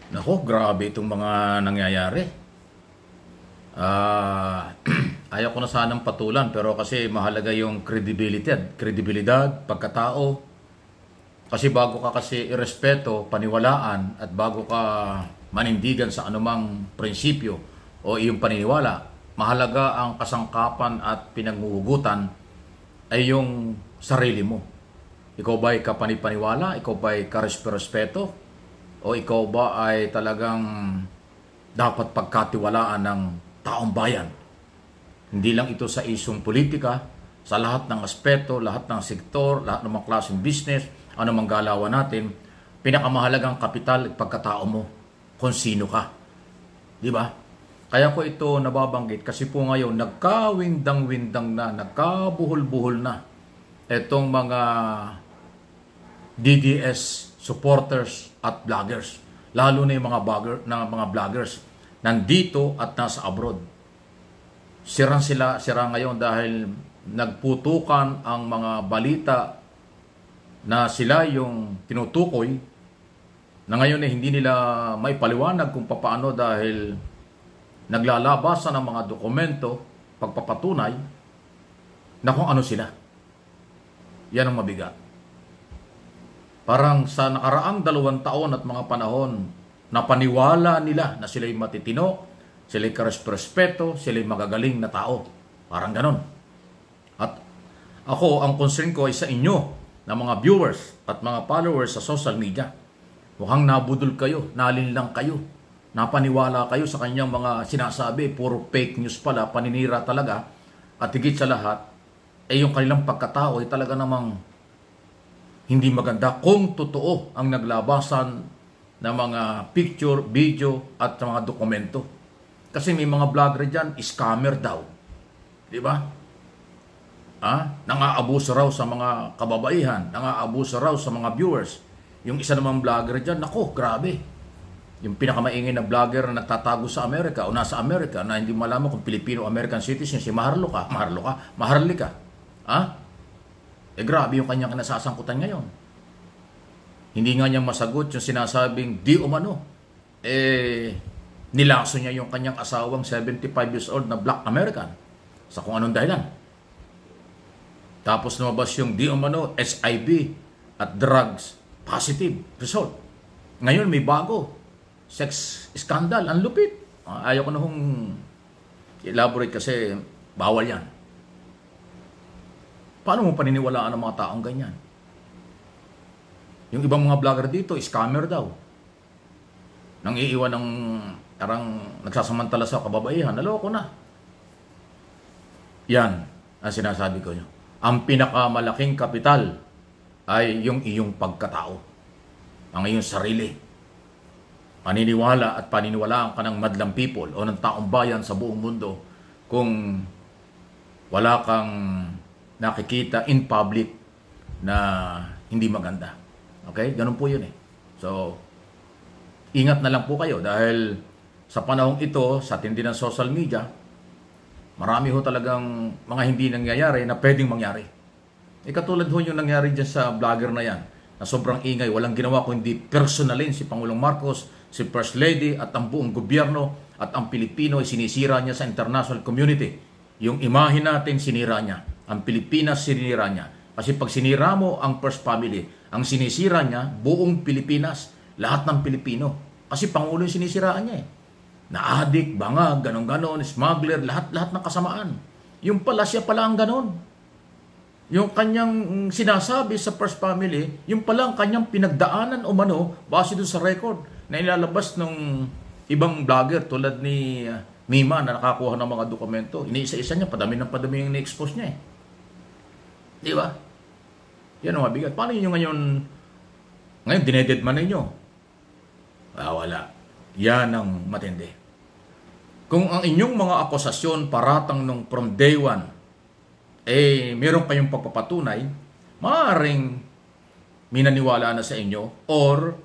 Nako, grabe itong mga nangyayari. Ah, ayaw ko na sanang patulan pero kasi mahalaga yung kredibilidad, pagkatao. Kasi bago ka kasi irespeto, paniwalaan at bago ka manindigan sa anumang prinsipyo o iyong paniniwala, mahalaga ang kasangkapan at pinanghuhugutan ay yung sarili mo. Ikaw ba'y kapanipaniwala? Ikaw ba'y karespeto? O ikaw ba ay talagang dapat pagkatiwalaan ng taong bayan? Hindi lang ito sa isyong politika, sa lahat ng aspeto, lahat ng sektor, lahat ng mga klaseng business, anumang galawan natin, pinakamahalagang kapital at pagkatao mo kung sino ka. Di ba? Kaya ko ito nababanggit kasi po ngayon nagkawindang-windang na, nagkabuhol-buhol na itong mga DDS supporters at vloggers, lalo na yung mga vloggers nandito at nasa abroad. Sira ngayon dahil nagputukan ang mga balita na sila yung tinutukoy na ngayon eh hindi nila may paliwanag kung paano dahil naglalabasan ng mga dokumento, pagpapatunay na kung ano sila. Yan ang mabigat. Parang sa nakaraang 2 taon at mga panahon, napaniwala nila na sila'y matitino, sila'y karespeto, sila'y magagaling na tao. Parang ganon. At ako, ang concern ko ay sa inyo, na mga viewers at mga followers sa social media. Mukhang nabudol kayo, nalinlang kayo, napaniwala kayo sa kanyang mga sinasabi, puro fake news pala, paninira talaga. At higit sa lahat, ay yung kanilang pagkatao ay talaga namang hindi maganda kung totoo ang naglabasan ng mga picture, video at mga dokumento. Kasi may mga vlogger dyan, scammer daw. Di ba? Nangaabuso raw sa mga kababaihan, nangaabuso raw sa mga viewers. Yung isa namang vlogger dyan, nako, grabe. Yung pinakamaingay na vlogger na nagtatago sa Amerika o nasa Amerika na hindi malaman kung Filipino-American citizen, si Maharlika. Grabe yung kanyang nasasangkutan ngayon. Hindi nga niya masagot yung sinasabing di umano. Nilaso niya yung kanyang asawang 75 years old na Black American sa kung anong dahilan. Tapos lumabas yung di umano SIV at drugs positive result. Ngayon may bago. Sex scandal. Ang lupit. Ayaw ko na hong elaborate kasi bawal yan. Paano mo paniniwalaan ang mga taong ganyan? Yung ibang mga vlogger dito, scammer daw. Nang iiwan ng parang nagsasamantala sa kababaihan, naloko na. Yan ang sinasabi ko nyo. Ang pinakamalaking kapital ay yung iyong pagkatao. Ang iyong sarili. Paniniwala at paniniwalaan ka ng madlang people o ng taong bayan sa buong mundo kung wala kang nakikita in public na hindi maganda. Okay? Ganun po yun eh. So, ingat na lang po kayo dahil sa panahong ito, sa tindi ng social media, marami ho talagang mga hindi nangyayari na pwedeng mangyari. Katulad ho yung nangyari dyan sa vlogger na yan, na sobrang ingay, walang ginawa kundi personalin si Pangulong Marcos, si First Lady at ang buong gobyerno at ang Pilipino ay sinisira niya sa international community. Yung imahe natin sinira niya. Ang Pilipinas sinira niya. Kasi pag sinira mo ang First Family, ang sinisira niya, buong Pilipinas, lahat ng Pilipino. Kasi Pangulo yung sinisiraan niya eh. Na-addict, bangag, ganon-ganon, smuggler, lahat-lahat ng kasamaan. Yung pala, siya pala ang ganon. Yung kanyang sinasabi sa First Family, yung pala ang kanyang pinagdaanan o mano, base doon sa record, na ilalabas ng ibang vlogger tulad ni Mima na nakakuha ng mga dokumento. Iniisa-isa niya, padami yung ni-expose niya eh. Di ba? Yan ang mabigat. Paano nyo ngayon dinededman ninyo? Wala. Yan ang matindi. Kung ang inyong mga akusasyon paratang nung from day one, meron kayong pagpapatunay, maaaring minaniwala na sa inyo or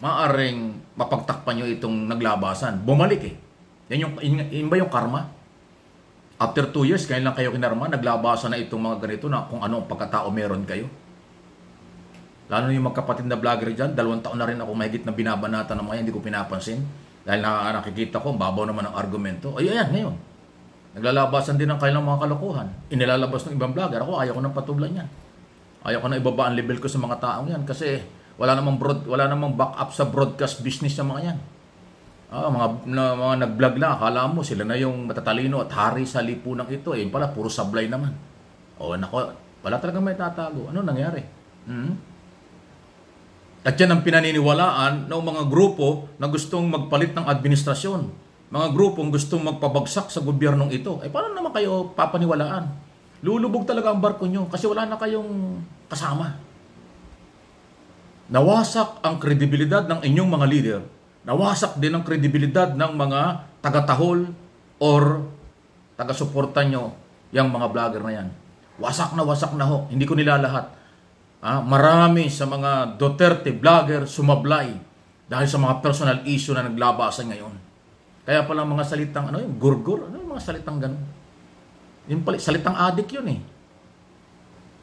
maaaring mapagtakpan nyo itong naglabasan. Bumalik eh. Yan ba yung karma? After 2 years, kailan lang kayo kinarma, naglabasan na itong mga ganito na kung ano ang pagkatao meron kayo. Lalo na yung magkapatid na vlogger dyan, 2 taon na rin ako mahigit na binabanata ng mga hindi ko pinapansin. Dahil nakikita ko, babaw naman ang argumento. Ay, ayan, ngayon. Naglalabasan din ng kailang mga kalokohan. Inilalabas ng ibang vlogger. Ako, ayaw ko nang patublan yan. Ayaw ko nang ibaba ang level ko sa mga taong yan. Kasi wala namang back up sa broadcast business ng mga yan. Mga nag-vlog lang, akala mo sila na yung matatalino at hari sa lipunang ito. Eh, pala, puro sablay naman. Nako, wala talagang may tatago. Ano nangyari? At yan ang pinaniniwalaan ng mga grupo na gustong magpalit ng administrasyon. Mga grupong gustong magpabagsak sa gobyernong ito. Paano naman kayo papaniwalaan? Lulubog talaga ang barko nyo kasi wala na kayong kasama. Nawasak ang kredibilidad ng inyong mga leader. Nawasak din ang kredibilidad ng mga taga-tahol or taga-suporta nyo yung mga vlogger na yan. Wasak na ho. Hindi ko nilalahat. Marami sa mga Duterte vlogger sumablay dahil sa mga personal issue na naglabasan ngayon. Kaya pala mga salitang gurgur, yung mga salitang ganun. Yung pala, salitang adik yun eh.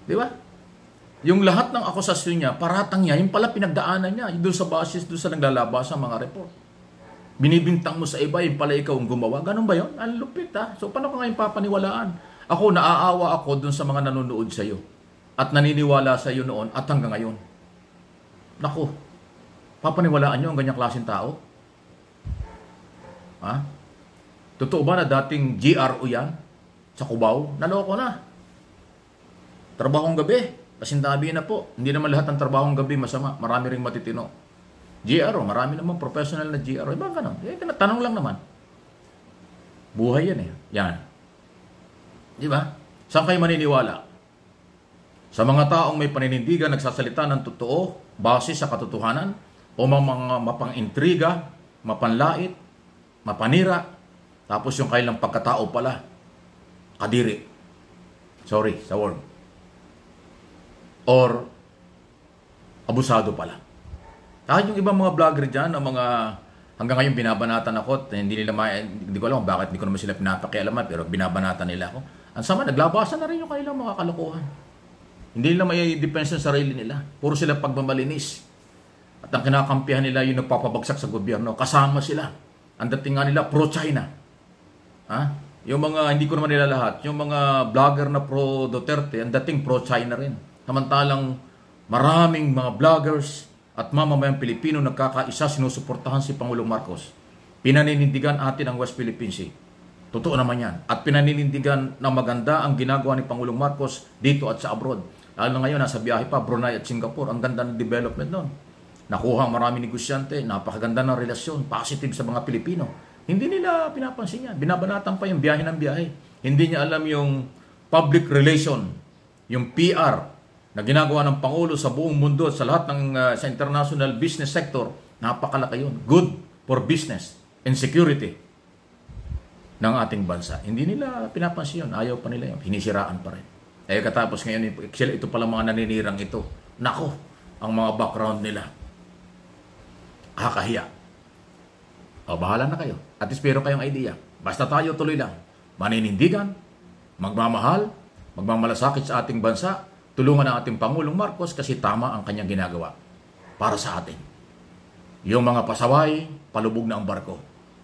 Di ba? Yung lahat ng akusasyon niya, paratang niya, yung pala pinagdaanan niya, doon sa basis, doon sa naglalabasan mga report. Binibintang mo sa iba, yung pala ikaw ang gumawa. Ganun ba yun? Ang lupit ha. So paano ka ngayon papaniwalaan? Ako, naaawa ako doon sa mga nanonood sa iyo. At naniniwala sa iyo noon at hanggang ngayon. Naku, papaniwalaan nyo ang ganyang klaseng tao? Totoo ba na dating GRO yan? Sa Cubao? Naloko na. Trabahong gabi. Pasintabi na po. Hindi naman lahat ng trabahong gabi masama. Marami ring matitino. GRO, marami naman professional na GRO. Iba ganun. Tanong lang naman. Buhay yan eh. Yan. Di ba? Saan kayo maniniwala? Sa mga taong may paninindigan, nagsasalita ng totoo, base sa katotohanan, o mga mapang-intriga, mapanlait, mapanira, tapos yung kailang pagkatao pala, kadiri. Sorry sa word. Or, abusado pala. Kahit yung ibang mga vlogger dyan, mga hanggang ngayon binabanatan ako, at hindi ko alam bakit hindi ko naman sila pinapakialaman, pero binabanatan nila ako. Ang sama, naglabasan na rin yung kailang mga kalokohan. Hindi nila may depensa sa sarili nila. Puro sila pagmamalinis. At ang kinakampihan nila yung nagpapabagsak sa gobyerno. Kasama sila. Ang dating nga nila pro-China. Yung mga, hindi ko naman nila lahat, yung mga vlogger na pro-Duterte, ang dating pro-China rin. Samantalang maraming mga vloggers at mamamayang Pilipino nagkakaisa sinusuportahan si Pangulong Marcos. Pinaninindigan atin ang West Philippine Sea. Totoo naman yan. At pinaninindigan na maganda ang ginagawa ni Pangulong Marcos dito at sa abroad. Lalo na ngayon, nasa biyahe pa, Brunei at Singapore. Ang ganda ng development doon. Nakuha ang maraming negosyante, napakaganda ng relasyon, positive sa mga Pilipino. Hindi nila pinapansin yan. Binabanatan pa yung biyahe ng biyahe. Hindi niya alam yung public relation, yung PR na ginagawa ng Pangulo sa buong mundo at sa lahat ng sa international business sector. Napakalaki yun. Good for business and security ng ating bansa. Hindi nila pinapansin yun. Ayaw pa nila yun. Hinisiraan pa rin. Katapos ngayon, ito pala mga naninirang ito. Nako, ang mga background nila. Kakahiya. Bahala na kayo. At espero kayong idea. Basta tayo tuloy lang. Maninindigan, magmamahal, magmamalasakit sa ating bansa, tulungan ang ating Pangulong Marcos kasi tama ang kanyang ginagawa para sa atin. Yung mga pasaway, palubog na ang barko.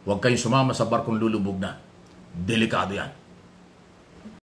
Huwag kayong sumama sa barkong lulubog na. Delikado yan.